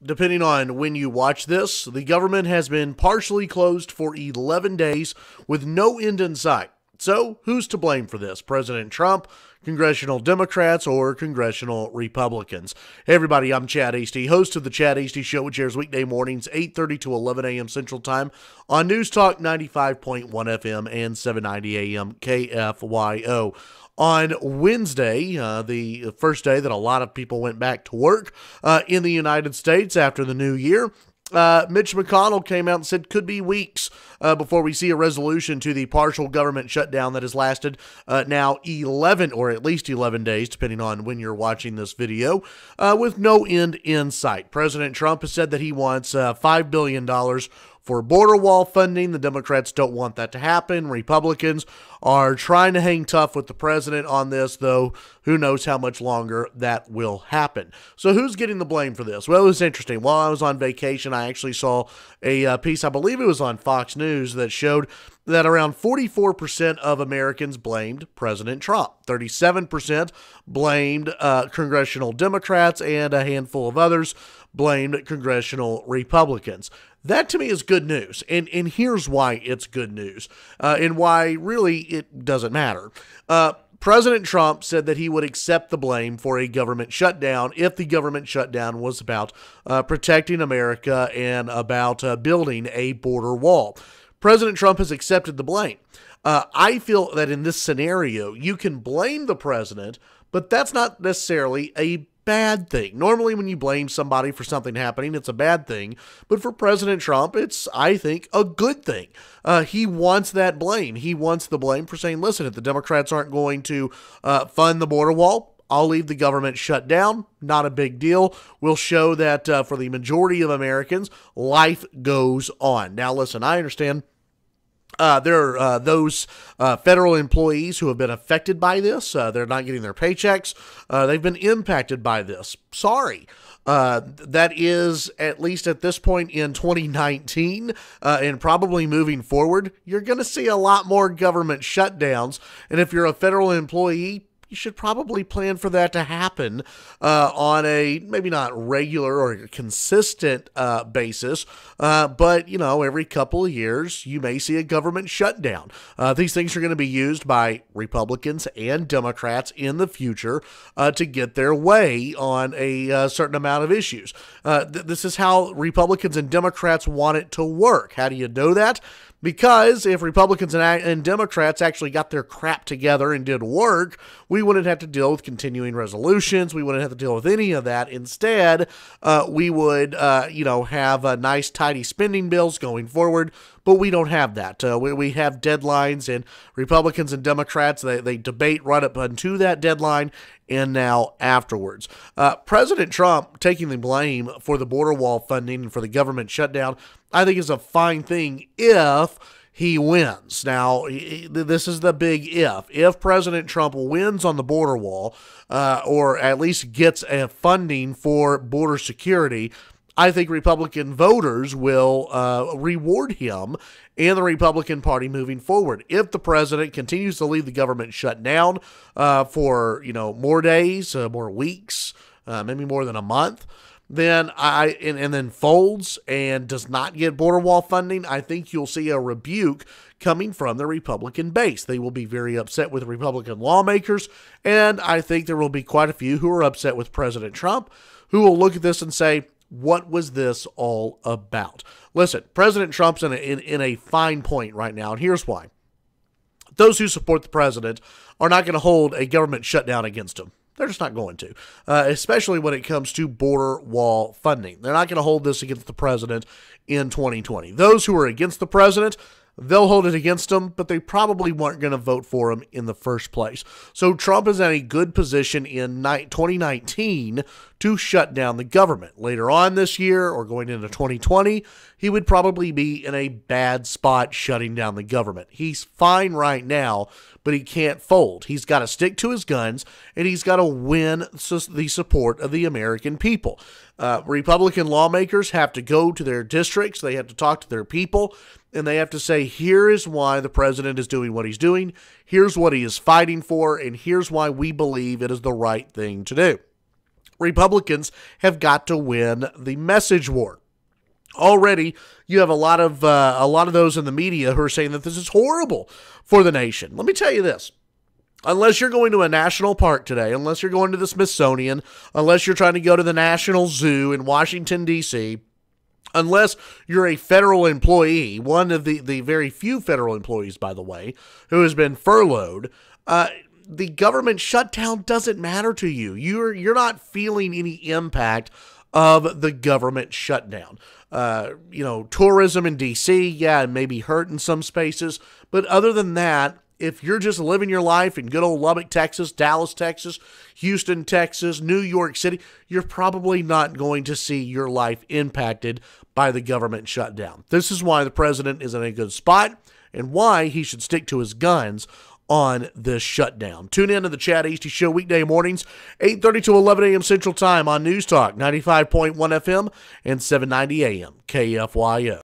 depending on when you watch this, the government has been partially closed for 11 days with no end in sight. So, who's to blame for this? President Trump, congressional Democrats, or congressional Republicans? Hey everybody, I'm Chad Hasty, host of the Chad Hasty Show, which airs weekday mornings 8:30 to 11 a.m. Central Time on News Talk 95.1 FM and 790 AM KFYO. On Wednesday, the first day that a lot of people went back to work in the United States after the new year, Mitch McConnell came out and said could be weeks before we see a resolution to the partial government shutdown that has lasted now 11 or at least 11 days, depending on when you're watching this video, with no end in sight. President Trump has said that he wants $5 billion for border wall funding. The Democrats don't want that to happen. Republicans are trying to hang tough with the president on this, though who knows how much longer that will happen. So who's getting the blame for this? Well, it was interesting. While I was on vacation, I actually saw a piece, I believe it was on Fox News, that showed that around 44% of Americans blamed President Trump. 37% blamed congressional Democrats, and a handful of others blamed congressional Republicans. That to me is good news, and here's why it's good news, and why really it doesn't matter. President Trump said that he would accept the blame for a government shutdown if the government shutdown was about protecting America and about building a border wall. President Trump has accepted the blame. I feel that in this scenario, you can blame the president, but that's not necessarily a bad thing. Normally, when you blame somebody for something happening, it's a bad thing. But for President Trump, it's, I think, a good thing. He wants that blame. He wants the blame for saying, listen, if the Democrats aren't going to fund the border wall, I'll leave the government shut down. Not a big deal. We'll show that for the majority of Americans, life goes on. Now, listen, I understand there are those federal employees who have been affected by this. They're not getting their paychecks. They've been impacted by this. Sorry. That is, at least at this point in 2019, and probably moving forward, you're going to see a lot more government shutdowns. And if you're a federal employee, you should probably plan for that to happen on a maybe not regular or consistent basis, but, you know, every couple of years you may see a government shutdown. These things are going to be used by Republicans and Democrats in the future to get their way on a certain amount of issues. This is how Republicans and Democrats want it to work. How do you know that? Because if Republicans and Democrats actually got their crap together and did work, we wouldn't have to deal with continuing resolutions. We wouldn't have to deal with any of that. Instead, we would, have nice, tidy spending bills going forward. But we don't have that. We have deadlines, and Republicans and Democrats, they debate right up unto that deadline and now afterwards. President Trump taking the blame for the border wall funding and for the government shutdown, I think is a fine thing if he wins. Now, this is the big if. If President Trump wins on the border wall, or at least gets a funding for border security, I think Republican voters will reward him and the Republican Party moving forward. If the president continues to leave the government shut down for more days, more weeks, maybe more than a month, then and then folds and does not get border wall funding, I think you'll see a rebuke coming from the Republican base. They will be very upset with Republican lawmakers, and I think there will be quite a few who are upset with President Trump who will look at this and say, what was this all about? Listen, President Trump's in a fine point right now, and here's why. Those who support the president are not going to hold a government shutdown against him. They're just not going to, especially when it comes to border wall funding. They're not going to hold this against the president in 2020. Those who are against the president, they'll hold it against him, but they probably weren't going to vote for him in the first place. So Trump is in a good position in 2019 to shut down the government. Later on this year or going into 2020, he would probably be in a bad spot shutting down the government. He's fine right now, but he can't fold. He's got to stick to his guns, and he's got to win the support of the American people. Republican lawmakers have to go to their districts. They have to talk to their people, and they have to say, here is why the president is doing what he's doing. Here's what he is fighting for, and here's why we believe it is the right thing to do. Republicans have got to win the message war. Already, you have a lot of those in the media who are saying that this is horrible for the nation. Let me tell you this. Unless you're going to a national park today, unless you're going to the Smithsonian, unless you're trying to go to the National Zoo in Washington, D.C., unless you're a federal employee, one of the very few federal employees, by the way, who has been furloughed, the government shutdown doesn't matter to you. You're not feeling any impact of the government shutdown. Tourism in D.C., yeah, it may be hurt in some spaces, but other than that, if you're just living your life in good old Lubbock, Texas, Dallas, Texas, Houston, Texas, New York City, you're probably not going to see your life impacted by the government shutdown. This is why the president is in a good spot and why he should stick to his guns on this shutdown. Tune in to the Chad Hasty Show weekday mornings, 8:30 to 11 a.m. Central Time on News Talk 95.1 FM and 790 AM KFYO.